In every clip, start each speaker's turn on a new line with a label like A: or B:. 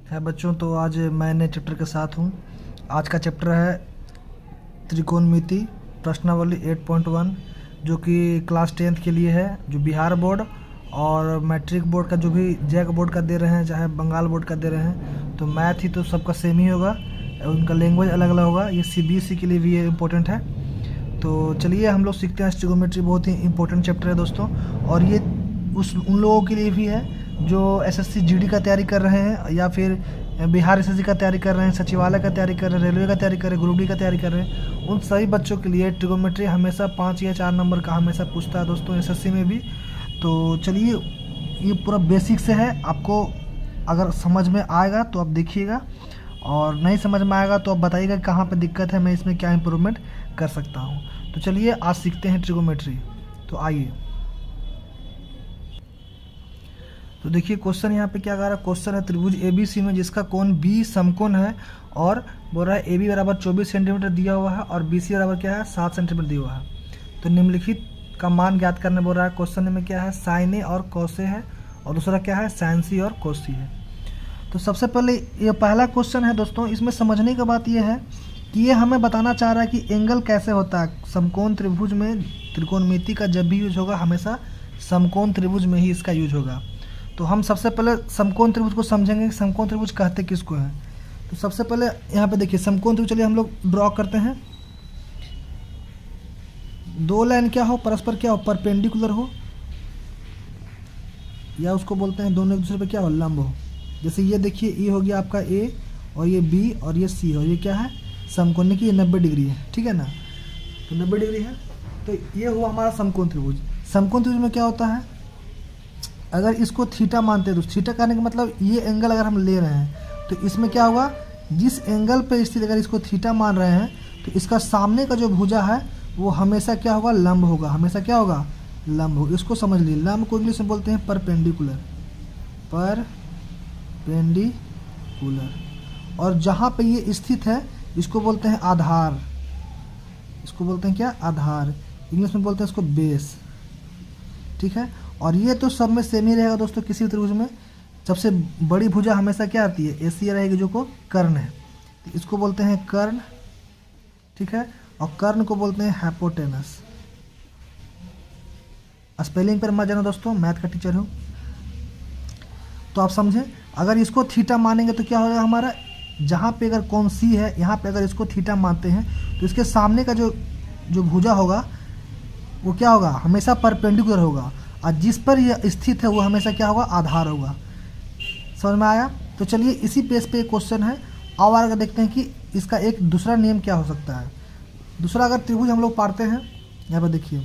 A: है बच्चों। तो आज मैं नए चैप्टर के साथ हूँ। आज का चैप्टर है त्रिकोणमिति प्रश्नावली 8.1 जो कि क्लास 10th के लिए है, जो बिहार बोर्ड और मैट्रिक बोर्ड का जो भी जैक बोर्ड का दे रहे हैं, चाहे बंगाल बोर्ड का दे रहे हैं। तो मैथ ही तो सबका सेम ही होगा, उनका लैंग्वेज अलग अलग होगा। ये सीबीएसई के लिए भी ये इम्पोर्टेंट है। तो चलिए हम लोग सीखते हैं। ट्रिगोनोमेट्री बहुत ही इंपॉर्टेंट चैप्टर है दोस्तों, और ये उन लोगों के लिए भी है जो एसएससी जीडी का तैयारी कर रहे हैं, या फिर बिहार एसएससी का तैयारी कर रहे हैं, सचिवालय का तैयारी कर रहे हैं, रेलवे का तैयारी कर रहे हैं, ग्रुप डी का तैयारी कर रहे हैं। उन सभी बच्चों के लिए ट्रिगोनोमेट्री हमेशा 5 या 4 नंबर का हमेशा पूछता है दोस्तों, एसएससी में भी। तो चलिए, ये पूरा बेसिक से है। आपको अगर समझ में आएगा तो आप देखिएगा, और नहीं समझ में आएगा तो आप बताइएगा कहाँ पे दिक्कत है, मैं इसमें क्या इम्प्रूवमेंट कर सकता हूँ। तो चलिए आज सीखते हैं ट्रिगोनोमेट्री। तो आइए, तो देखिए क्वेश्चन यहाँ पे क्या कह रहा है। क्वेश्चन है त्रिभुज ABC में जिसका कोण B समकोण है, और बोल रहा है AB बराबर 24 सेंटीमीटर दिया हुआ है और BC बराबर क्या है 7 सेंटीमीटर दिया हुआ है। तो निम्नलिखित का मान ज्ञात करने बोल रहा है। क्वेश्चन में क्या है, साइन ए और कॉस ए है, और दूसरा क्या है साइन सी और कोस सी है। तो सबसे पहले ये पहला क्वेश्चन है दोस्तों, इसमें समझने का बात यह है कि ये हमें बताना चाह रहा है कि एंगल कैसे होता है समकोण त्रिभुज में। त्रिकोणमिति का जब भी यूज होगा हमेशा समकोण त्रिभुज में ही इसका यूज होगा। तो हम सबसे पहले समकोण त्रिभुज को समझेंगे कि समकोण त्रिभुज कहते किसको है। तो सबसे पहले यहाँ पे देखिए समकोण त्रिभुज, चलिए हम लोग ड्रॉ करते हैं। दो लाइन क्या हो, परस्पर क्या हो, परपेंडिकुलर हो, या उसको बोलते हैं दोनों एक दूसरे पे क्या हो, लंब हो। जैसे ये देखिए, ये हो गया आपका ए, और ये बी, और ये सी हो। ये क्या है, समकोण की, ये 90 डिग्री है, ठीक है ना। तो 90 डिग्री है, तो ये हुआ हमारा समकोण त्रिभुज। समकोण त्रिभुज में क्या होता है, अगर इसको थीटा मानते हैं तो थीटा करने का मतलब ये एंगल अगर हम ले रहे हैं तो इसमें क्या होगा, जिस एंगल पे स्थित अगर इसको थीटा मान रहे हैं तो इसका सामने का जो भुजा है वो हमेशा क्या होगा, लंब होगा। हमेशा क्या होगा, लंब होगा। इसको समझ लीजिए, लंब को इंग्लिश में बोलते हैं परपेंडिकुलर, परपेंडिकुलर। और जहाँ पे ये स्थित है इसको बोलते हैं आधार। इसको बोलते हैं क्या, आधार। इंग्लिश में बोलते हैं इसको बेस, ठीक है। और ये तो सब में सेम ही रहेगा दोस्तों। किसी भी त्रिभुज में सबसे बड़ी भुजा हमेशा क्या आती है, एसी रहेगी, जो को कर्ण है। तो इसको बोलते हैं कर्ण, ठीक है। और कर्ण को बोलते हैं हाइपोटेनस। स्पेलिंग पर मत जाना दोस्तों, मैथ का टीचर हूँ। तो आप समझे, अगर इसको थीटा मानेंगे तो क्या होगा हमारा, जहाँ पे अगर कोण सी है, यहाँ पे अगर इसको थीटा मानते हैं तो इसके सामने का जो भुजा होगा वो क्या होगा, हमेशा परपेंडिकुलर होगा। और जिस पर यह स्थित है वो हमेशा क्या होगा, आधार होगा। समझ में आया। तो चलिए इसी पेज पे एक क्वेश्चन है, और आगे देखते हैं कि इसका एक दूसरा नियम क्या हो सकता है। दूसरा अगर त्रिभुज हम लोग पाते हैं, यहाँ पर देखिए,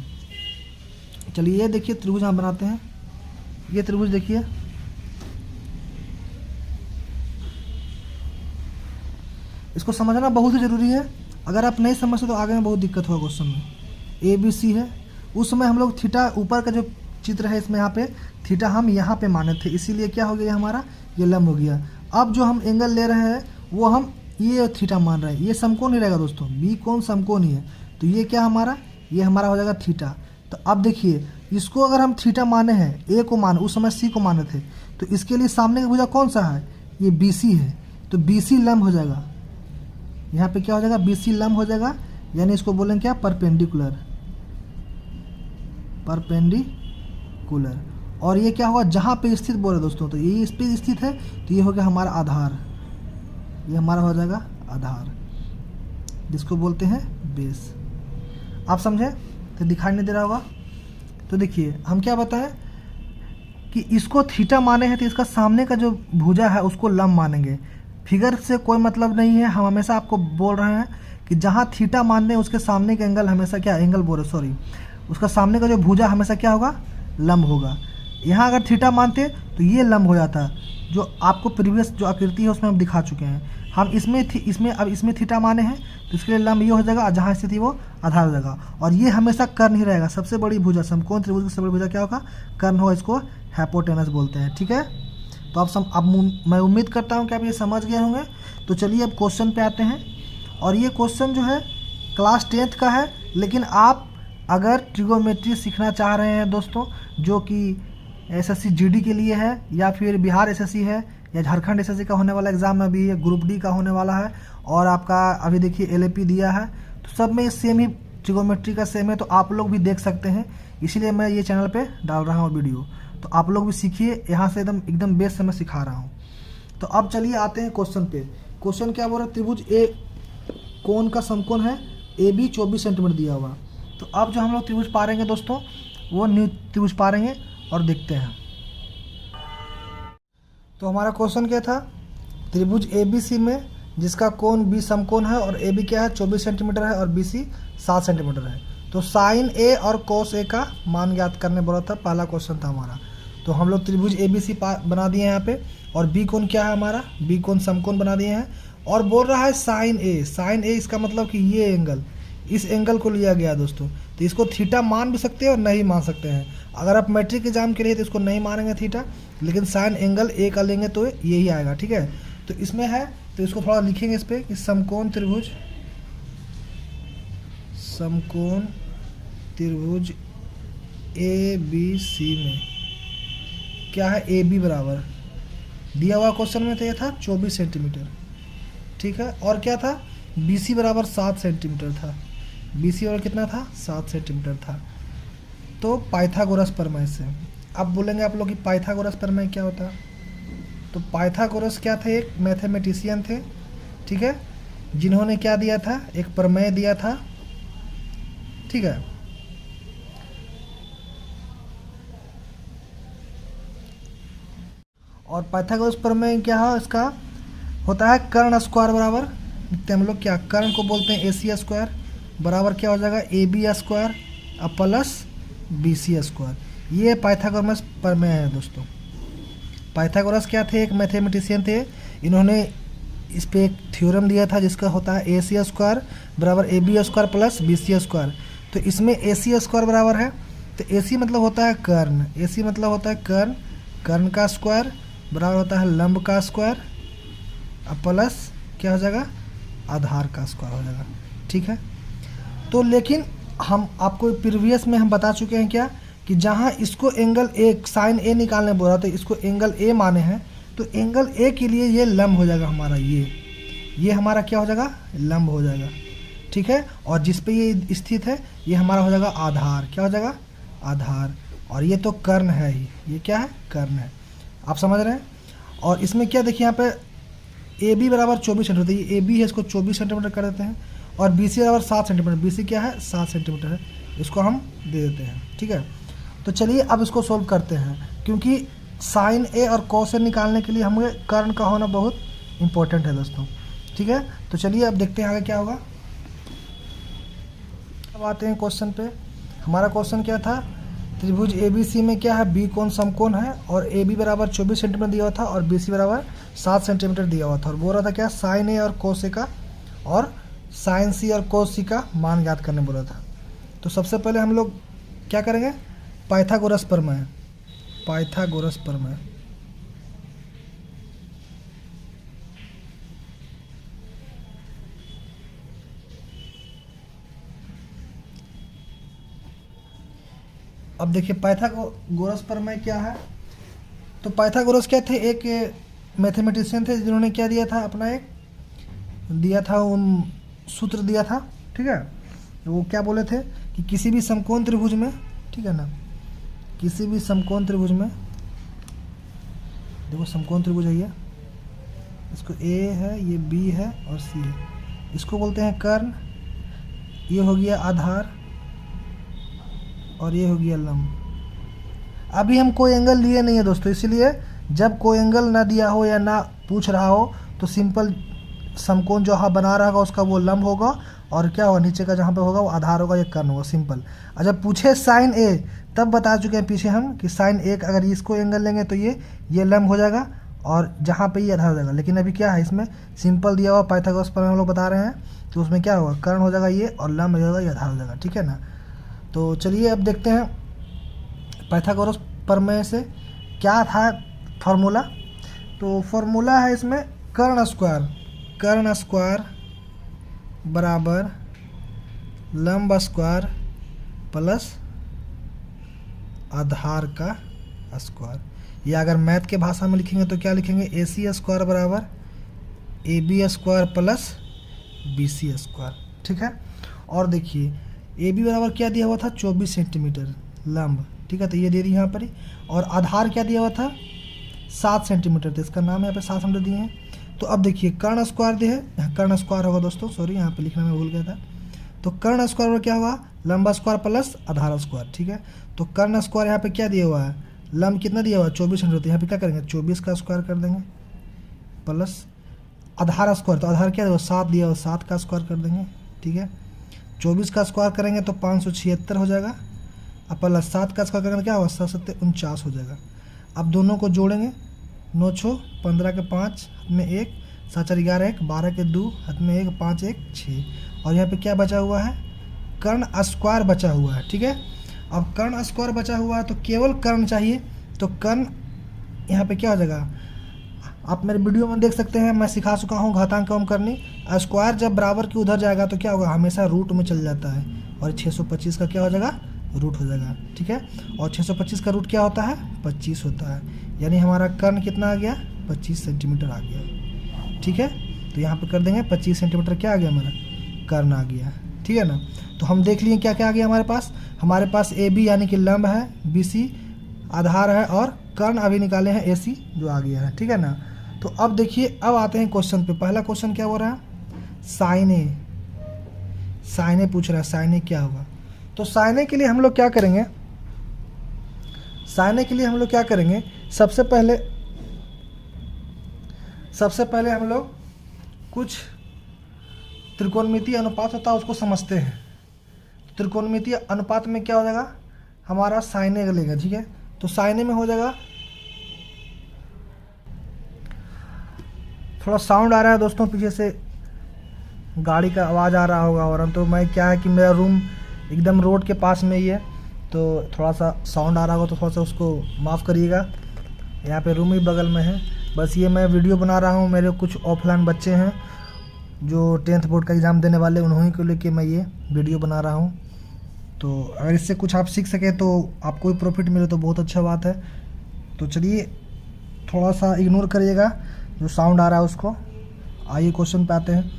A: चलिए ये देखिए त्रिभुज हम बनाते हैं। ये त्रिभुज देखिए, इसको समझना बहुत ही ज़रूरी है। अगर आप नहीं समझते तो आगे में बहुत दिक्कत होगा क्वेश्चन में। ABC है, उस समय हम लोग थीटा ऊपर का जो चित्र है इसमें यहाँ पे थीटा हम यहाँ पे माने थे, इसीलिए क्या हो गया हमारा, ये लंब हो गया। अब जो हम एंगल ले रहे हैं वो हम ये थीटा मान रहे हैं। ये समकोण ही रहेगा दोस्तों, बी कोण समकोण ही है। तो ये क्या हमारा, ये हमारा हो जाएगा थीटा। तो अब देखिए, इसको अगर हम थीटा माने हैं, ए को माने, उस समय सी को माने थे, तो इसके लिए सामने का भुजा कौन सा है, ये BC है। तो BC लंब हो जाएगा, यहाँ पे क्या हो जाएगा, BC लंब हो जाएगा। यानी इसको बोलेंगे क्या, परपेंडिकुलर, परपेंडिकुलर। और ये क्या होगा, जहाँ पे स्थित बोल रहे दोस्तों, तो ये इस पे स्थित है, तो ये हो गया हमारा आधार। ये हमारा हो जाएगा आधार, जिसको बोलते हैं बेस। आप समझे, तो दिखाई नहीं दे रहा होगा। तो देखिए हम क्या बताएं कि इसको थीटा माने हैं तो इसका सामने का जो भुजा है उसको लंब मानेंगे। फिगर से कोई मतलब नहीं है, हम हमेशा आपको बोल रहे हैं कि जहाँ थीटा मान दें उसके सामने का एंगल हमेशा क्या, एंगल बोल रहे सॉरी, उसका सामने का जो भुजा हमेशा क्या होगा, लंब होगा। यहाँ अगर थीटा मानते तो ये लंब हो जाता, जो आपको प्रीवियस जो आकृति है उसमें हम दिखा चुके हैं। हम अब इसमें थीटा माने हैं तो इसके लिए लंब ये हो जाएगा, और जहाँ स्थिति वो आधार हो जाएगा। और ये हमेशा कर्ण ही रहेगा। सबसे बड़ी भुजा, समकोण त्रिभुज की सबसे बड़ी भुजा क्या होगा, कर्ण होगा। इसको हाइपोटेनस बोलते हैं, ठीक है। तो अब मैं उम्मीद करता हूँ कि आप ये समझ गए होंगे। तो चलिए अब क्वेश्चन पे आते हैं। और ये क्वेश्चन जो है क्लास 10th का है, लेकिन आप अगर ट्रिगोनोमेट्री सीखना चाह रहे हैं दोस्तों, जो कि एसएससी जीडी के लिए है, या फिर बिहार एसएससी है, या झारखंड एसएससी का होने वाला एग्ज़ाम में भी, ये ग्रुप डी का होने वाला है, और आपका अभी देखिए एलएपी दिया है, तो सब में सेम ही ट्रिगोनोमेट्री का सेम है, तो आप लोग भी देख सकते हैं, इसीलिए मैं ये चैनल पे डाल रहा हूँ वीडियो। तो आप लोग भी सीखिए, यहाँ से एकदम बेस से मैं सिखा रहा हूँ। तो अब चलिए आते हैं क्वेश्चन पे। क्वेश्चन क्या बोल रहा है, त्रिभुज ए कोण का समकोण है ए बी 24 सेंटीमीटर दिया हुआ। तो अब जो हम लोग त्रिभुज पारेंगे दोस्तों, वो न्यू त्रिभुज पारेंगे और देखते हैं। तो हमारा क्वेश्चन क्या था, त्रिभुज ए बी सी में जिसका कोण बी समकोण है और ए बी क्या है 24 सेंटीमीटर है और बी सी 7 सेंटीमीटर है। तो साइन ए और कोस ए का मान ज्ञात करने बोला था, पहला क्वेश्चन था हमारा। तो हम लोग त्रिभुज ए बी सी बना दिए हैं यहाँ पे, और बी कोण क्या है हमारा, बी कोण समकोण बना दिए हैं। और बोल रहा है साइन ए, साइन ए इसका मतलब कि ये एंगल, इस एंगल को लिया गया दोस्तों। तो इसको थीटा मान भी सकते हैं और नहीं मान सकते हैं। अगर आप मैट्रिक एग्जाम के लिए तो इसको नहीं मानेंगे थीटा, लेकिन साइन एंगल ए का लेंगे तो यही आएगा, ठीक है। तो इसमें है, तो इसको थोड़ा लिखेंगे इस पर कि समकोण त्रिभुज, समकोण त्रिभुज ए बी सी में क्या है, ए बी बराबर दिया हुआ क्वेश्चन में तो ये था 24 सेंटीमीटर, ठीक है। और क्या था, बी सी बराबर 7 सेंटीमीटर था, बी सी और कितना था 7 सेंटीमीटर था। तो पाइथागोरस प्रमेय से, अब बोलेंगे आप लोग कि पाइथागोरस प्रमेय क्या होता है। तो पाइथागोरस क्या थे, एक मैथमेटिशियन थे, ठीक है, जिन्होंने क्या दिया था, एक प्रमेय दिया था, ठीक है। और पाइथागोरस प्रमेय क्या है, इसका होता है कर्ण स्क्वायर बराबर, हम लोग क्या कर्ण को बोलते हैं ए सी स्क्वायर, बराबर क्या हो जाएगा ए बी स्क्वायर अब प्लस बी सी स्क्वायर। ये पाइथागोरस प्रमेय है दोस्तों। पाइथागोरस क्या थे, एक मैथमेटिशियन थे, इन्होंने इस पे एक थ्योरम दिया था जिसका होता है ए सी स्क्वायर बराबर A B square plus B C square. तो इसमें ए सी स्क्वायर बराबर है, तो ए सी मतलब होता है कर्ण, ए सी मतलब होता है कर्ण, कर्ण का स्क्वायर बराबर होता है लंब का स्क्वायर अब प्लस क्या हो जाएगा, आधार का स्क्वायर हो जाएगा, ठीक है। तो लेकिन हम आपको प्रीवियस में हम बता चुके हैं क्या, कि जहाँ इसको एंगल ए साइन ए निकालने बोल रहा था, इसको एंगल ए माने हैं, तो एंगल ए के लिए ये लंब हो जाएगा हमारा, ये हमारा क्या हो जाएगा, लंब हो जाएगा, ठीक है। और जिस पे ये स्थित है ये हमारा हो जाएगा आधार, क्या हो जाएगा, आधार। और ये तो कर्ण है ही, ये क्या है, कर्ण है, आप समझ रहे हैं। और इसमें क्या देखिए यहाँ पे ए बी बराबर 24 सेंटीमीटर, ये ए बी है, इसको 24 सेंटीमीटर कर देते हैं, और बी सी बराबर 7 सेंटीमीटर, बी सी क्या है 7 सेंटीमीटर है, इसको हम दे देते हैं, ठीक है। तो चलिए अब इसको सोल्व करते हैं, क्योंकि साइन ए और कॉस ए निकालने के लिए हमें कर्ण का होना बहुत इंपॉर्टेंट है दोस्तों, ठीक है। तो चलिए अब देखते हैं आगे क्या होगा। अब आते हैं क्वेश्चन पे। हमारा क्वेश्चन क्या था, त्रिभुज ए बी सी में क्या है, बी कोण समकोण है, और ए बी बराबर 24 सेंटीमीटर दिया हुआ था और बी सी बराबर 7 सेंटीमीटर दिया हुआ था, और बोल रहा था क्या, साइन ए और कोस ए का और साइन सी और कोस सी का मान ज्ञात करने बोला था। तो सबसे पहले हम लोग क्या करेंगे, पाइथागोरस प्रमेय, पाइथागोरस प्रमेय। अब देखिए पाइथागोरस प्रमेय क्या है। तो पाइथागोरस क्या थे, एक मैथमेटिशियन थे, जिन्होंने क्या दिया था, अपना एक दिया था, उन सूत्र दिया था, ठीक है। वो क्या बोले थे कि किसी भी समकोण त्रिभुज में, ठीक है ना, किसी भी समकोण त्रिभुज में, देखो समकोण त्रिभुज है ये, इसको ए है, ये बी है और सी है, इसको बोलते हैं कर्ण, ये हो गया आधार और ये हो गया लंब। अभी हम कोई एंगल लिए नहीं है दोस्तों, इसलिए जब कोई एंगल ना दिया हो या ना पूछ रहा हो तो सिंपल समकोण जो बना रहा होगा उसका वो लंब होगा, और क्या होगा, नीचे का जहाँ पे होगा वो आधार होगा, ये कर्ण होगा, सिंपल। और जब पूछे साइन ए, तब बता चुके हैं पीछे हम कि साइन ए अगर इसको एंगल लेंगे तो ये लंब हो जाएगा, और जहाँ पे ये आधार हो जाएगा। लेकिन अभी क्या है, इसमें सिंपल दिया हुआ पाइथागोरस प्रमेय हम लोग बता रहे हैं, तो उसमें क्या होगा, कर्ण हो जाएगा ये, और लंब हो जाएगा ये, आधार हो जाएगा, ठीक है ना। तो चलिए अब देखते हैं पाइथागोरस प्रमेय से क्या था फार्मूला। तो फार्मूला है इसमें कर्ण स्क्वायर बराबर लंब स्क्वायर प्लस आधार का स्क्वायर। या अगर मैथ के भाषा में लिखेंगे तो क्या लिखेंगे, AC स्क्वायर बराबर AB square plus BC square. ठीक है, और देखिए AB बराबर क्या दिया हुआ था 24 सेंटीमीटर लंब। ठीक है, तो ये दे दी यहाँ पर ही, और आधार क्या दिया हुआ था 7 सेंटीमीटर, तो इसका नाम यहाँ पे 7 सेंटीमीटर दिए हैं। तो अब देखिए कर्ण स्क्वायर दिए है, कर्ण स्क्वायर होगा दोस्तों, सॉरी यहाँ पे लिखना मैं भूल गया था। तो कर्ण स्क्वायर में क्या हुआ, लंबा स्क्वायर प्लस आधार स्क्वायर। ठीक है, तो कर्ण स्क्वायर यहाँ पे क्या दिया हुआ है, लंब कितना दिया हुआ है 24 सेंटीमीटर, यहाँ पे क्या करेंगे 24 का स्क्वायर कर देंगे प्लस आधार स्क्वायर, तो आधार क्या दिया हुआ 7 दिया हुआ, 7 का स्क्वायर कर देंगे। ठीक है, 24 का स्क्वायर करेंगे तो 576 हो जाएगा, अब प्लस 7 का स्क्वायर करेंगे क्या होगा 7 7 49 हो जाएगा। अब दोनों को जोड़ेंगे, 9 6 15 के 5 हाथ में 1 7 4 11 1 12 के 2 हाथ में 1 5 1 6, और यहाँ पे क्या बचा हुआ है कर्ण स्क्वायर बचा हुआ है। ठीक है, अब कर्ण स्क्वायर बचा हुआ है तो केवल कर्ण चाहिए, तो कर्ण यहाँ पे क्या हो जाएगा, आप मेरे वीडियो में देख सकते हैं, मैं सिखा चुका हूँ घातांक कम करनी। स्क्वायर जब बराबर के उधर जाएगा तो क्या होगा, हमेशा रूट में चल जाता है, और 625 का क्या हो जाएगा रूट हो जाएगा। ठीक है, और 625 का रूट क्या होता है 25 होता है, यानी हमारा कर्ण कितना आ गया 25 सेंटीमीटर आ गया। ठीक है, तो यहाँ पे कर देंगे 25 सेंटीमीटर क्या आ गया हमारा कर्ण आ गया। ठीक है ना, तो हम देख लिए क्या क्या आ गया हमारे पास AB यानी कि लंब है, BC आधार है, और कर्ण अभी निकाले हैं AC जो आ गया है। ठीक है ना, तो अब देखिए, अब आते हैं क्वेश्चन पे। पहला क्वेश्चन क्या हो रहा है, साइन ए पूछ रहा है, साइन ए क्या होगा। तो साइन ए के लिए हम लोग क्या करेंगे, सबसे पहले हम लोग कुछ त्रिकोणमितीय अनुपात होता है उसको समझते हैं। त्रिकोणमितीय अनुपात में क्या हो जाएगा हमारा साइन ए लेगा। ठीक है, तो साइन ए में हो जाएगा, थोड़ा साउंड आ रहा है दोस्तों, पीछे से गाड़ी का आवाज़ आ रहा होगा, और तो मैं क्या है कि मेरा रूम एकदम रोड के पास में ही है, तो थोड़ा सा साउंड आ रहा होगा तो थोड़ा सा उसको माफ़ करिएगा। यहाँ पे रूम ही बगल में है, बस ये मैं वीडियो बना रहा हूँ, मेरे कुछ ऑफलाइन बच्चे हैं जो 10th बोर्ड का एग्ज़ाम देने वाले, उन्हीं को लेके मैं ये वीडियो बना रहा हूँ। तो अगर इससे कुछ आप सीख सकें तो आपको भी प्रॉफिट मिले तो बहुत अच्छा बात है। तो चलिए थोड़ा सा इग्नोर करिएगा जो साउंड आ रहा है उसको। आइए क्वेश्चन पे आते हैं,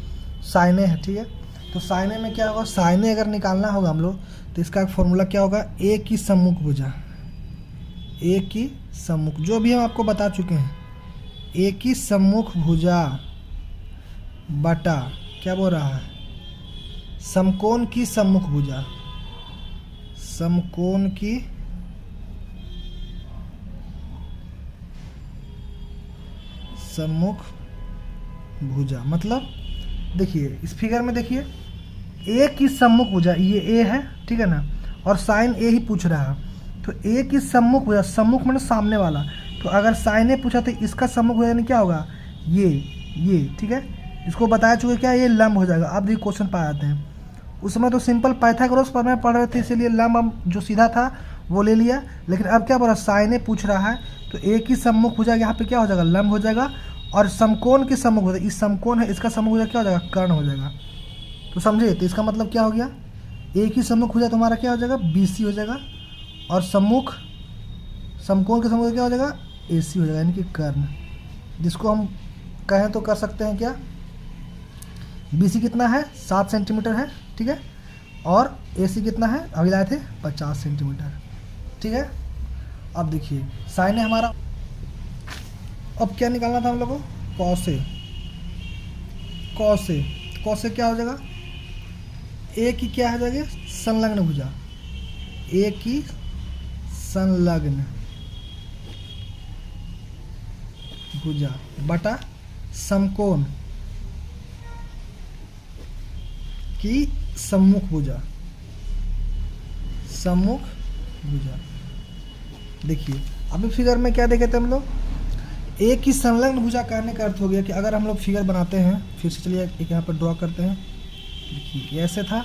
A: साइन ए है। ठीक है, तो साइन ए में क्या होगा, साइन ए अगर निकालना होगा हम लोग तो इसका एक फॉर्मूला क्या होगा, ए की सम्मुख भुजा, ए की सम्मुख, जो भी हम आपको बता चुके हैं, ए की सम्मुख भुजा बटा क्या बोल रहा है समकोण की सम्मुख भुजा, समकोण की सम्मुख भुजा। मतलब देखिए इस फिगर में देखिए ए की सम्मुख भुजा, ये ए है ठीक है ना, और साइन ए ही पूछ रहा है, तो ए की सम्मुख भुजा, सम्मुख मतलब सामने वाला, तो अगर साइन ए पूछा तो इसका सम्मुख भुजा यानी क्या होगा ये ठीक है, इसको बताया चुके क्या ये लंब हो जाएगा। अब देखिए क्वेश्चन पा जाते हैं, उस समय तो सिंपल पाइथागोरस पर मैं पढ़ रहे थे इसलिए लंब हम जो सीधा था वो ले लिया, लेकिन अब क्या बोला साइन ए पूछ रहा है तो ए की सम्मुख भुजा यहाँ पे क्या हो जाएगा लंब हो जाएगा, और समकोण की सम्मुख भुजा, इस समकोण है इसका सम्मुख भुजा क्या हो जाएगा कर्ण हो जाएगा। तो समझे, तो इसका मतलब क्या हो गया, ए की सम्मुख भुजा तुम्हारा क्या हो जाएगा BC हो जाएगा, और समकोण के सम्मुख क्या हो जाएगा AC हो जाएगा, यानी कि कर्ण, जिसको हम कहें तो कर सकते हैं क्या, BC कितना है 7 सेंटीमीटर है ठीक है, और AC कितना है अभी लाए थे 50 सेंटीमीटर ठीक है। अब देखिए साइन है हमारा, अब क्या निकालना था हम लोगों को, कॉस क्या हो जाएगा, ए की क्या हो जाएगी संलग्न भुजा, ए की संलग्न भुजा बटा समकोण की सम्मुख भुजा, देखिए अभी फिगर में क्या देखे थे हम लोग, ए की संलग्न भुजा कहने का अर्थ हो गया कि अगर हम लोग फिगर बनाते हैं, फिर से चलिए एक यहाँ पर ड्रॉ करते हैं, देखिए ऐसे था,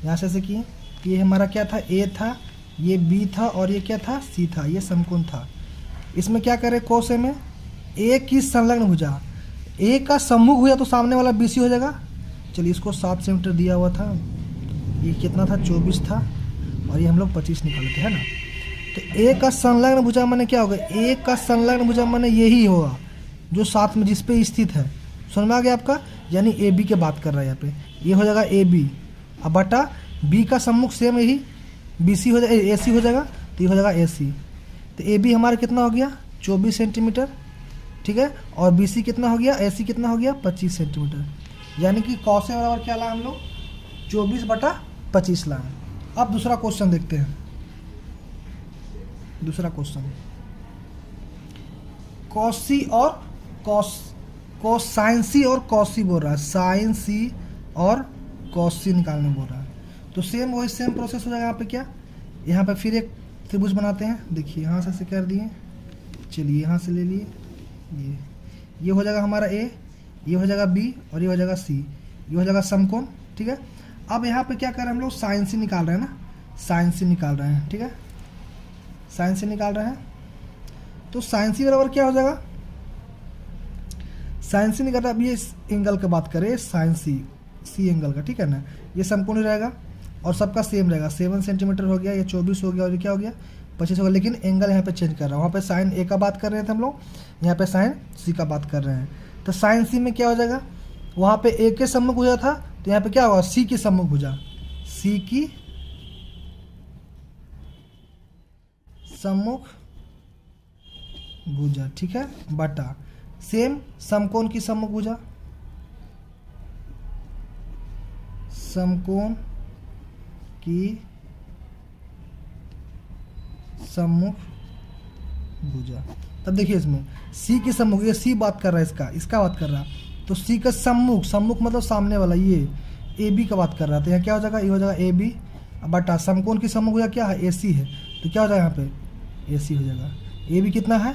A: यहाँ से किए, ये हमारा क्या था ए था, ये B था, और ये क्या था C था, ये समकोण था। इसमें क्या करें कोस में ए की संलग्न भुजा, ए का सम्मुख भुजा तो सामने वाला BC हो जाएगा। चलिए इसको 7 सेंटीमीटर दिया हुआ था, ये कितना था 24 था, और ये हम लोग 25 निकाले थे है ना। तो ए का संलग्न भुजा माने क्या होगा, ए का संलग्न भुजा माने यही होगा जो साथ में जिस पे स्थित है। समझ में आ गया आपका, यानी ए बी के बात कर रहा है यहाँ पे, ये हो जाएगा ए बी, अब बटा बी का सम्मुख सेम यही बी सी हो जाएगा, ए सी हो जाएगा, तो ये हो जाएगा ए सी। तो ए बी हमारा कितना हो गया 24 सेंटीमीटर, ठीक है, और बी सी कितना हो गया, ए सी कितना हो गया 25 सेंटीमीटर, यानी कि कॉस ए बराबर क्या लाए हम लोग 24/25 लाए। अब दूसरा क्वेश्चन देखते हैं। दूसरा क्वेश्चन, कॉसी और साइंसी और कॉसी बोल रहा है, साइंसी और कॉसी निकालने बोल रहा है। तो सेम वही सेम प्रोसेस हो जाएगा यहाँ पे। क्या, यहाँ पे फिर एक त्रिभुज बनाते हैं। देखिए यहाँ से कर दिए, चलिए यहाँ से ले लिए, ये हो जाएगा हमारा ए, ये हो जाएगा बी और ये हो जाएगा सी, ये हो जाएगा समकोण, ठीक है। अब यहाँ पे क्या कर रहे हैं हम लोग, साइंसी निकाल रहे हैं ना, साइंसी निकाल रहे हैं, ठीक है, साइंसी निकाल रहे हैं। तो साइंसी बराबर क्या हो जाएगा, साइंसी निकाल रहे हैं। अब ये एंगल की बात करें, साइंसी सी एंगल का, ठीक है ना, ये समकोण रहेगा और सबका सेम रहेगा। 7 सेंटीमीटर हो गया, ये 24 हो गया और ये क्या हो गया 25 हो गया, लेकिन एंगल यहाँ पे चेंज कर रहा है। वहाँ पे साइन ए का बात कर रहे थे हम लोग, यहाँ पे साइन सी का बात कर रहे हैं। तो साइन सी में क्या हो जाएगा, वहाँ पे ए के सम्मुख भुजा था, तो यहाँ पे क्या होगा सी की सम्मुख भुजा, सी की सम्मुख भुजा, ठीक है, बटा सेम समकोण की सम्मुख भुजा, समकोण की सम्मुख भुजा। तब देखिए इसमें सी की सम्मुख, ये सी बात कर रहा है, इसका बात कर रहा है, तो सी का सम्मुख, सम्मुख मतलब सामने वाला, ये ए बी का बात कर रहा था। यहाँ क्या हो जाएगा, ये हो जाएगा ए बी बटा समकोण की सम्मुख भुजा क्या है, ए सी है, तो क्या हो जाएगा यहाँ पे ए सी हो जाएगा। ए बी कितना है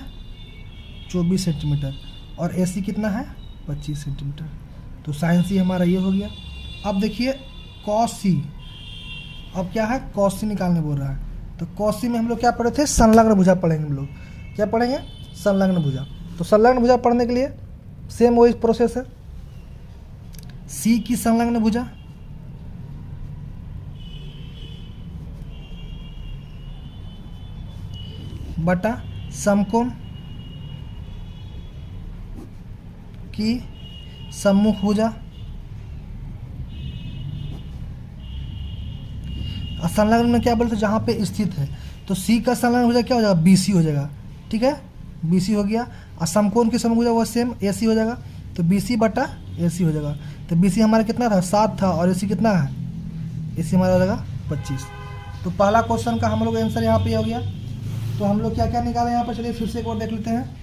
A: 24 सेंटीमीटर और ए सी कितना है 25 सेंटीमीटर। तो साइन सी हमारा ये हो गया। अब देखिए कॉस सी, अब क्या है कॉस सी निकालने बोल रहा है। तो कॉस सी में हम लोग क्या पढ़े थे, संलग्न भुजा पढ़ेंगे हम लोग। क्या पढ़ेंगे, संलग्न भुजा। तो संलग्न भुजा पढ़ने के लिए सेम वही प्रोसेस है, सी की संलग्न भुजा बटा समकोण की सम्मुख भुजा, संलग्न में क्या बोलते हैं जहाँ पे स्थित है, तो सी का संलग्न भुजा क्या हो जाएगा बी सी हो जाएगा, ठीक है, बी सी हो गया। और समकोण की सम्मुख भुजा वो सेम ए सी हो जाएगा, तो बी सी बटा ए सी हो जाएगा। तो बी सी हमारा कितना था 7 था और ए सी कितना है, ए सी हमारा हो जाएगा 25। तो पहला क्वेश्चन का हम लोग आंसर यहाँ पे हो गया। तो हम लोग क्या क्या निकाले यहाँ पर, चलिए फिर से एक बार देख लेते हैं।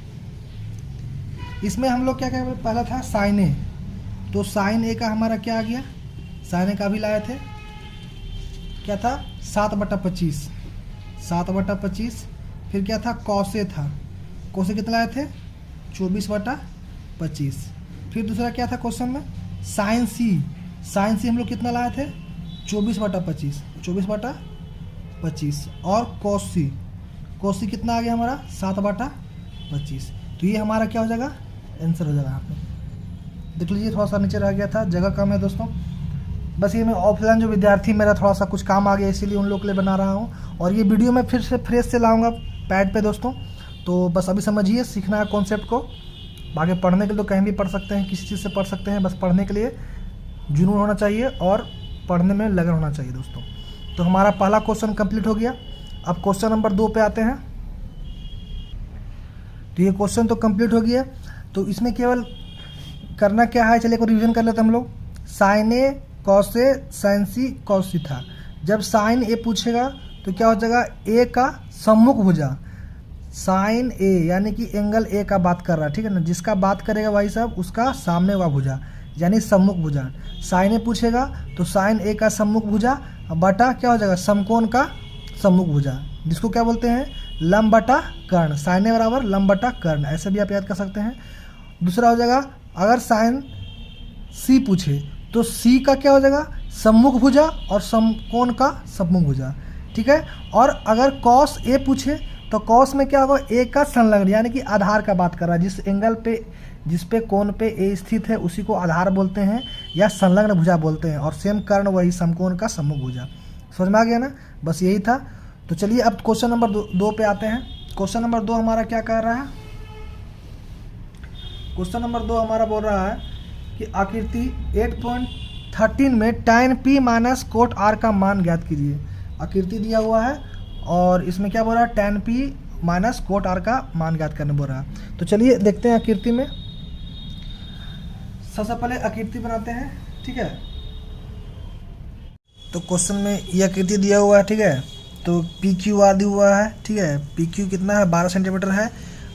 A: इसमें हम लोग क्या क्या पहला था साइन ए, तो साइन ए का हमारा क्या आ गया, साइन ए का भी लाए थे, क्या था 7/25, 7/25। फिर क्या था कॉसे था, कॉसे कितना लाए थे 24/25। फिर दूसरा क्या था क्वेश्चन में साइन सी, साइन सी हम लोग कितना लाए थे 24/25, 24/25। और कॉस सी, कॉस सी कितना आ गया हमारा 7/25। तो ये हमारा क्या हो जाएगा आंसर हो जाएगा। यहाँ पे देख लीजिए थोड़ा सा नीचे रह गया था, जगह कम है दोस्तों। बस ये मैं ऑफलाइन जो विद्यार्थी मेरा थोड़ा सा कुछ काम आ गया इसीलिए उन लोग के लिए बना रहा हूँ। और ये वीडियो मैं फिर से फ्रेश से लाऊंगा पैड पे दोस्तों। तो बस अभी समझिए, सीखना है कॉन्सेप्ट को, आगे पढ़ने के लिए तो कहीं भी पढ़ सकते हैं, किसी चीज़ से पढ़ सकते हैं, बस पढ़ने के लिए जुनून होना चाहिए और पढ़ने में लगन होना चाहिए दोस्तों। तो हमारा पहला क्वेश्चन कंप्लीट हो गया। अब क्वेश्चन नंबर 2 पे आते हैं। तो ये क्वेश्चन तो कंप्लीट हो गया। तो इसमें केवल करना क्या है, चलिए एक रिवीजन कर लेते हैं हम लोग। Sign A cos A sign C cos सी था। जब साइन ए पूछेगा तो क्या हो जाएगा ए का सम्मुख भुजा, साइन ए यानी कि एंगल ए का बात कर रहा है, ठीक है ना, जिसका बात करेगा भाई साहब उसका सामने वाला भुजा यानी सम्मुख भुजा। साइन ए पूछेगा तो साइन ए का सम्मुख भुजा बटा क्या हो जाएगा समकोण का सम्मुख भुजा, जिसको क्या बोलते हैं लंब बटा कर्ण। साइन ए बराबर लंब बटा कर्ण, ऐसे भी आप याद कर सकते हैं। दूसरा हो जाएगा अगर साइन सी पूछे तो सी का क्या हो जाएगा सम्मुख भुजा और समकोण का सम्मुख भुजा, ठीक है। और अगर कॉस ए पूछे तो कॉस में क्या होगा ए का संलग्न यानी कि आधार का बात कर रहा है, जिस एंगल पे जिस पे कोण पे ए स्थित है उसी को आधार बोलते हैं या संलग्न भुजा बोलते हैं। और सेम कर्ण वही समकोण का सम्मुख भुजा। समझ में आ गया ना, बस यही था। तो चलिए अब क्वेश्चन नंबर 2 पे आते हैं। क्वेश्चन नंबर 2 हमारा क्या कह रहा है? क्वेश्चन नंबर 2 हमारा बोल रहा है कि आकृति 8.13 में tan p minus cot r का मान ज्ञात कीजिए। आकृति दिया हुआ है और इसमें क्या बोल रहा है? tan p minus cot r का मान ज्ञात करने बोल रहा है। तो चलिए देखते हैं आकृति में। सबसे पहले आकृति बनाते हैं, ठीक है। तो क्वेश्चन में ये आकृति दिया हुआ है, ठीक है। तो पी क्यू आर दिया हुआ है, ठीक है। पी क्यू कितना है? 12 सेंटीमीटर है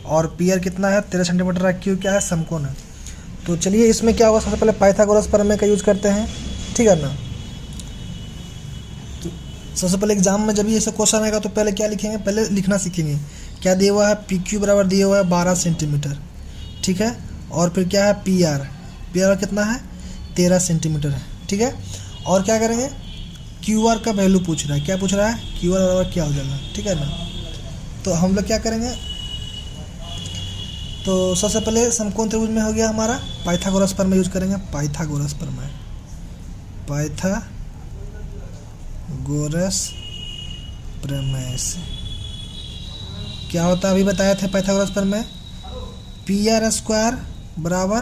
A: और पी आर कितना है? 13 सेंटीमीटर है। क्यू क्या है? समकोण है। तो चलिए इसमें क्या होगा, सबसे पहले पाइथागोरस प्रमेय का यूज करते हैं, ठीक है ना। तो सबसे पहले एग्जाम में जब भी ऐसा क्वेश्चन आएगा तो पहले क्या लिखेंगे? पहले लिखना सीखेंगे। क्या दिया हुआ है? पी क्यू बराबर दिया हुआ है 12 सेंटीमीटर, ठीक है। और फिर क्या है? पी आर कितना है? 13 सेंटीमीटर है, ठीक है। और क्या करेंगे? क्यू आर का वैल्यू पूछ रहा है। क्या पूछ रहा है? क्यू आर बराबर क्या हो जाएगा, ठीक है ना। तो हम लोग क्या करेंगे? तो सबसे पहले समकोण त्रिभुज में हो गया हमारा पाइथागोरस प्रमेय यूज करेंगे। पाइथागोरस प्रमेय से क्या होता है? अभी बताया थे पाइथागोरस प्रमेय। पी आर स्क्वायर बराबर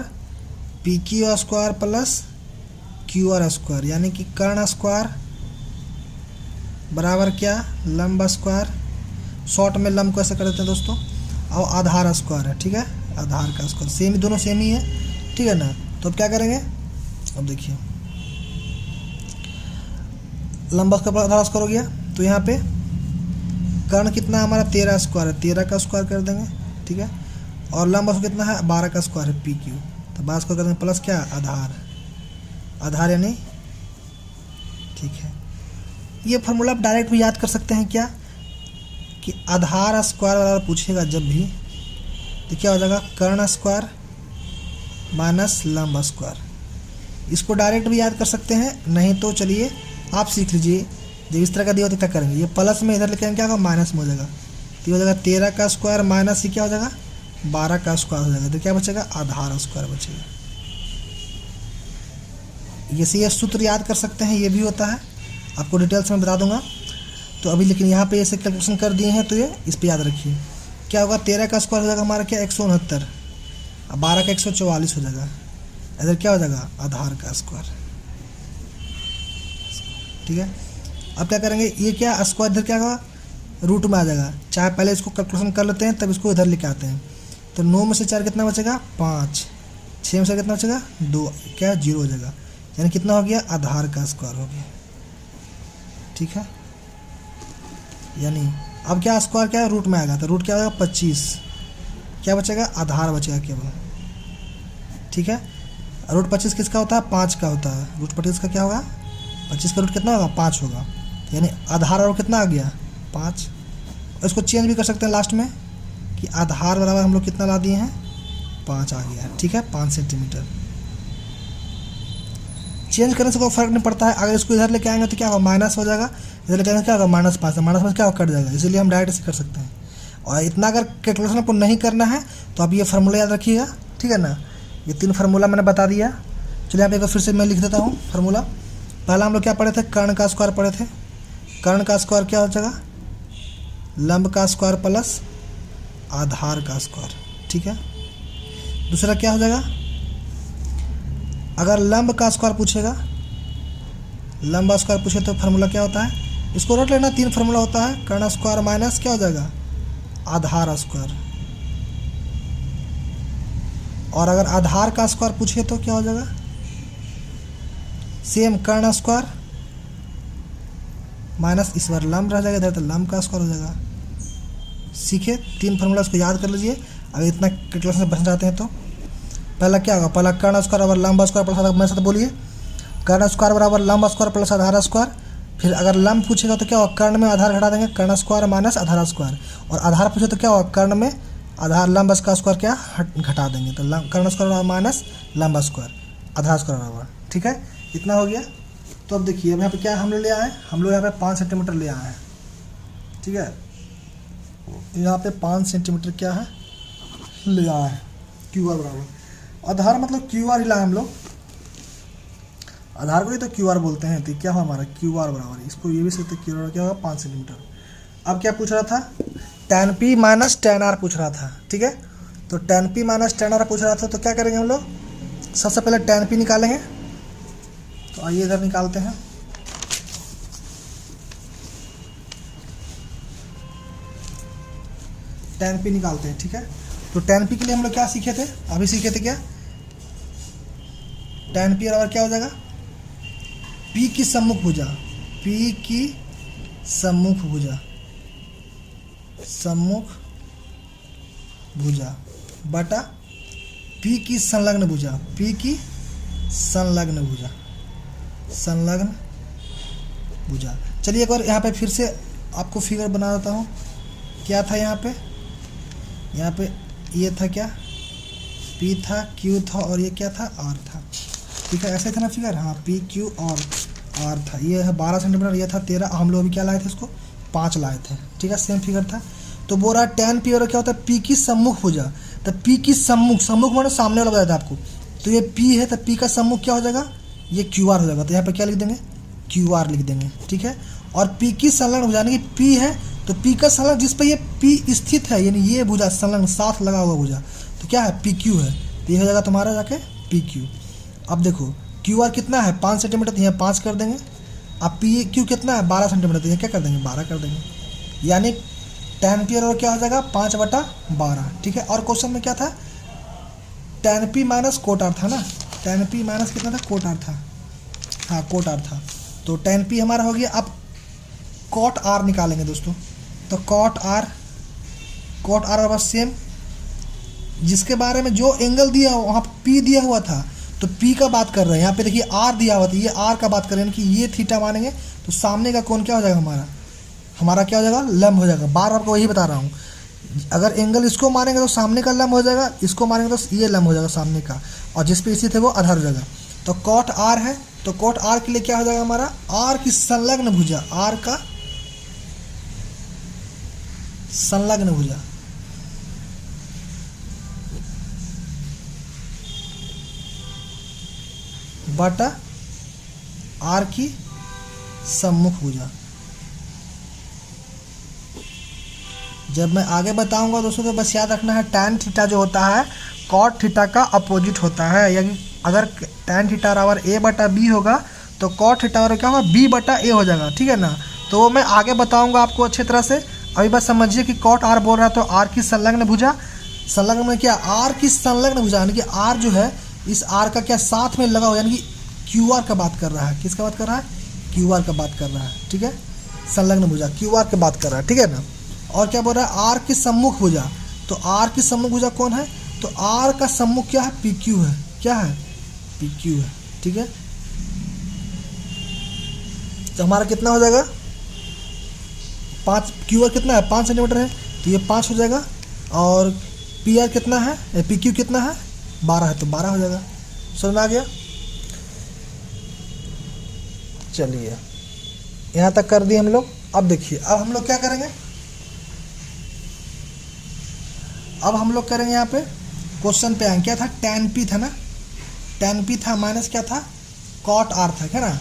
A: P Q square plus Q R square, यानी कि कर्ण स्क्वायर बराबर क्या? लंब स्क्वायर। शॉर्ट में लंब कैसे कर देते हैं दोस्तों? और आधार स्क्वायर है, ठीक है। आधार का स्क्वायर सेम, दोनों सेम ही है, ठीक है ना। तो अब क्या करेंगे? अब देखिए लंबा स्क्वायर आधार स्क्वायर हो गया। तो यहाँ पे कर्ण कितना हमारा? 13 स्क्वायर है, 13 का स्क्वायर कर देंगे, ठीक है। और लंबा कितना है? 12 का स्क्वायर है, पी क्यू। तो 12 स्क्वायर कर देंगे प्लस क्या? आधार यानी, ठीक है। ये फार्मूला आप डायरेक्ट भी याद कर सकते हैं क्या? कि आधार स्क्वायर बराबर पूछेगा जब भी, तो क्या हो जाएगा? कर्ण स्क्वायर माइनस लंब स्क्वायर। इसको डायरेक्ट भी याद कर सकते हैं, नहीं तो चलिए आप सीख लीजिए। जब इस तरह का दिया होता है करेंगे। ये प्लस में इधर लेके आएंगे, क्या होगा? माइनस में हो जाएगा। तो ये हो जाएगा 13 का स्क्वायर माइनस ये क्या हो जाएगा? 12 का स्क्वायर हो जाएगा। तो क्या बचेगा? आधार स्क्वायर बचेगा। ये सूत्र याद कर सकते हैं, ये भी होता है, आपको डिटेल्स में बता दूंगा। तो अभी लेकिन यहाँ पे ऐसे कैलकुलेशन कर दिए हैं, तो ये इस पर याद रखिए। क्या होगा? 13 का स्क्वायर हो जाएगा हमारा क्या? 169, और 12 का 144 हो जाएगा। इधर क्या हो जाएगा? आधार का स्क्वायर, ठीक है। अब क्या करेंगे? ये क्या स्क्वायर इधर क्या होगा? रूट में आ जाएगा। चाहे पहले इसको कैलकुलेशन कर लेते हैं तब इसको इधर लेके आते हैं। तो 9 में से 4 कितना बचेगा? 5। 6 में से कितना बचेगा? 2, क्या 0 हो जाएगा। यानी कितना हो गया? आधार का स्क्वायर हो गया, ठीक है। यानी अब क्या स्क्वायर क्या है? रूट में आएगा। तो रूट क्या होगा? 25। क्या बचेगा? आधार बचेगा केवल, ठीक है। रूट 25 किसका होता है? 5 का होता है। रूट 25 का क्या होगा? 25 का रूट कितना होगा? 5 होगा। यानी आधार और कितना आ गया? 5। और इसको चेंज भी कर सकते हैं लास्ट में कि आधार बराबर हम लोग कितना ला दिए हैं? 5 आ गया, ठीक है। 5 सेंटीमीटर। चेंज करने से कोई फर्क नहीं पड़ता है। अगर इसको इधर लेके आएंगे तो क्या होगा? माइनस हो जाएगा। इधर लेके आएंगे क्या होगा? -5। -5 क्या होगा? कट जाएगा। इसीलिए हम डायरेक्ट ऐसे कर सकते हैं। और इतना अगर कैलकुलेशन आपको नहीं करना है तो आप ये फार्मूला याद रखिएगा, ठीक है ना। ये 3 फार्मूला मैंने बता दिया। चलिए यहाँ पे एक बार फिर से मैं लिख देता हूँ फार्मूला। पहला हम लोग क्या पढ़े थे? कर्ण का स्क्वायर पढ़े थे। कर्ण का स्क्वायर क्या हो जाएगा? लंब का स्क्वायर प्लस आधार का स्क्वायर, ठीक है। दूसरा क्या हो जाएगा? अगर लंब का स्क्वायर पूछेगा, लंब स्क्वायर पूछे तो फार्मूला क्या होता है? इसको रट लेना। 3 फार्मूला होता है। कर्ण स्क्वायर माइनस क्या हो जाएगा? आधार स्क्वायर। और अगर आधार का स्क्वायर पूछे तो क्या हो जाएगा? सेम कर्ण स्क्वायर माइनस इस बार लंब रह जाएगा इधर, तो लंब का स्क्वायर हो जाएगा। सीखे 3 फार्मूला, इसको याद कर लीजिए। अगर इतना कैलकुलेशन से बचना चाहते हैं तो पहला क्या होगा? पहला कर्ण स्क्वायर बराबर लंब स्क्वायर प्लस आधार। मेरे साथ बोलिए, कर्ण स्क्वायर बराबर लंब स्क्वायर प्लस आधार स्क्वायर। फिर अगर लंब पूछेगा तो क्या होगा? कर्ण में आधार घटा देंगे, कर्ण स्क्वायर माइनस आधार स्क्वायर। और आधार पूछे तो क्या होगा? कर्ण में आधार लंब का स्क्वायर क्या घटा देंगे, तो कर्ण स्क्वायर माइनस लंब स्क्वायर आधार स्क्वायर बराबर, ठीक है। इतना हो गया। तो अब देखिए, अब यहाँ पे क्या हम लोग ले आए? हम लोग यहाँ पे 5 सेंटीमीटर ले आए हैं, ठीक है। यहाँ पे 5 सेंटीमीटर क्या है? ले आए हैं। क्यू आर बराबर आधार, मतलब क्यू आर ही लाए हम लोग। आधार को ही तो क्यू आर बोलते हैं। तो क्या हो हमारा? क्यू आर बराबर, इसको ये भी सकते क्यू आर क्या होगा? 5 सेंटीमीटर। अब क्या पूछ रहा था, tan p minus tan r पूछ रहा था, ठीक है। तो tan p minus tan r पूछ रहा था, तो क्या करेंगे हम लोग, सबसे पहले tan p निकालेंगे। तो आइए इधर निकालते हैं। tan p निकालते हैं, ठीक है। तो tan p के लिए हम लोग क्या सीखे थे, अभी सीखे थे क्या, tan p बराबर क्या हो जाएगा, p की सम्मुख भुजा, p की सम्मुख भुजा, सम्मुख भुजा बटा p की संलग्न भुजा, p की संलग्न भुजा, संलग्न भुजा। चलिए एक बार यहाँ पे फिर से आपको फिगर बना देता हूँ। क्या था यहाँ पे ये था क्या, P था, Q था और ये क्या था, R था, ठीक है। ऐसे था ना फिगर, हाँ P Q और R था। ये है 12 सेंटीमीटर, ये था 13, हम लोग अभी क्या लाए थे इसको 5 लाए थे, ठीक है, सेम फिगर था। तो बोल रहा है tan p और क्या होता है, P की सम्मुख भुजा। तो P की सम्मुख, सम्मुख माने सामने वाला बताया था आपको, तो ये P है, तो P का सम्मुख क्या हो जाएगा, ये QR हो जाएगा। तो यहाँ पे क्या लिख देंगे, QR लिख देंगे, ठीक है। और P की संलग्न भुजा, यानी कि P है तो P का संलग्न जिस पर ये P स्थित है, यानी ये भुजा संलग्न साथ लगा हुआ भुजा, तो क्या है PQ है, तो ये हो जाएगा तुम्हारा जाके PQ। अब देखो QR कितना है 5 सेंटीमीटर, तो यहाँ 5 कर देंगे। अब PQ कितना है 12 सेंटीमीटर, तो यहाँ क्या कर देंगे 12 कर देंगे, यानी tan p और क्या हो जाएगा 5/12, ठीक है। और क्वेश्चन में क्या था, tan p minus cot r था ना, tan p माइनस कितना था, कोट r था, हाँ कोट r था। तो tan p हमारा हो गया। अब cot r निकालेंगे दोस्तों, तो cot r बराबर सेम, जिसके बारे में जो एंगल दिया हो वहाँ p दिया हुआ था, तो p का बात कर रहे हैं। यहाँ पे देखिए r दिया हुआ था, ये r का बात कर रहे हैं कि ये थीटा मानेंगे, तो सामने का कोण क्या हो जाएगा हमारा क्या हो जाएगा, लंब हो जाएगा। बार आपको वही बता रहा हूँ, अगर एंगल इसको मानेंगे तो सामने का लंब हो जाएगा, इसको मानेंगे तो ये लंब हो जाएगा सामने का, और जिस पे स्थित है वो आधार हो जाएगा। तो cot r है, तो cot r के लिए क्या हो जाएगा हमारा, r की संलग्न भुजा, r का संलग्न भुजा बटा r की सम्मुख भुजा। जब मैं आगे बताऊंगा दोस्तों तो बस याद रखना है, tan थीटा जो होता है cot थीटा का अपोजिट होता है, यानी अगर tan थीटा बराबर a/b होगा तो cot थीटा बराबर क्या होगा, b/a हो जाएगा, ठीक है ना। तो वो मैं आगे बताऊंगा आपको अच्छी तरह से। अभी बस समझिए कि cot r बोल रहा है तो r की संलग्न भुजा, संलग्न में क्या, r की संलग्न भुजा, यानी कि r जो है इस r का क्या साथ में लगा हुआ, यानी कि QR का बात कर रहा है, किसका बात कर रहा है, QR का बात कर रहा है, ठीक है। संलग्न भुजा QR की बात कर रहा है, ठीक है ना। और क्या बोल रहा है, r की सम्मुख भुजा, तो r की सम्मुख भुजा कौन है, तो r का सम्मुख क्या है, PQ है, क्या है, PQ है, ठीक है। तो हमारा कितना हो जाएगा 5, QR कितना है 5 सेंटीमीटर है, तो ये 5 हो जाएगा। और PR कितना है, PQ कितना है 12 है, तो 12 हो जाएगा। समझ में आ गया। चलिए यहाँ तक कर दिए हम लोग। अब देखिए, अब हम लोग क्या करेंगे, अब हम लोग करेंगे यहाँ पे क्वेश्चन पे आएंगे। क्या था, tan p था ना, tan p था माइनस क्या था, cot r था, क्या ना,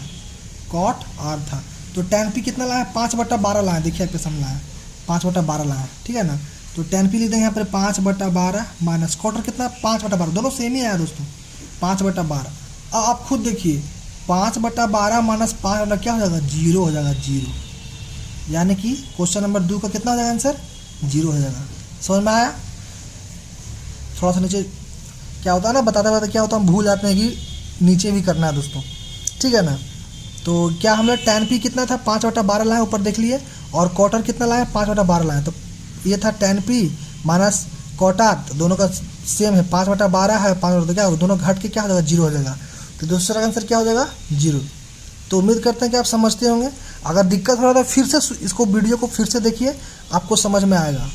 A: cot r था। तो tan p कितना लाया, 5/12 लाया, देखिए आपके सामने लाया 5/12 लाया, ठीक है ना। तो tan p लिख देंगे यहाँ पर 5/12 माइनस cot r कितना 5/12, दोनों सेम ही आया दोस्तों 5/12। अब आप खुद देखिए 5/12 माइनस 5 क्या हो जाएगा, 0 हो जाएगा, 0, यानी कि क्वेश्चन नंबर 2 का कितना हो जाएगा आंसर, 0 हो जाएगा। समझ में आया। थोड़ा सा नीचे क्या होता है ना, बताते बताते क्या होता है हम भूल जाते हैं कि नीचे भी करना है दोस्तों, ठीक है ना। तो क्या हम लोग tan p कितना था 5/12 लाए, ऊपर देख लिए, और cot r कितना लाए 5/12 लाए। तो ये था tan p minus cot r, तो दोनों का सेम है 5/12 है 5, तो क्या होगा दोनों घट के क्या हो जाएगा 0 हो जाएगा। तो दूसरा आंसर क्या हो जाएगा 0। तो उम्मीद करते हैं कि आप समझते होंगे। अगर दिक्कत हो रहा है तो फिर से इसको वीडियो को फिर से देखिए, आपको समझ में आएगा।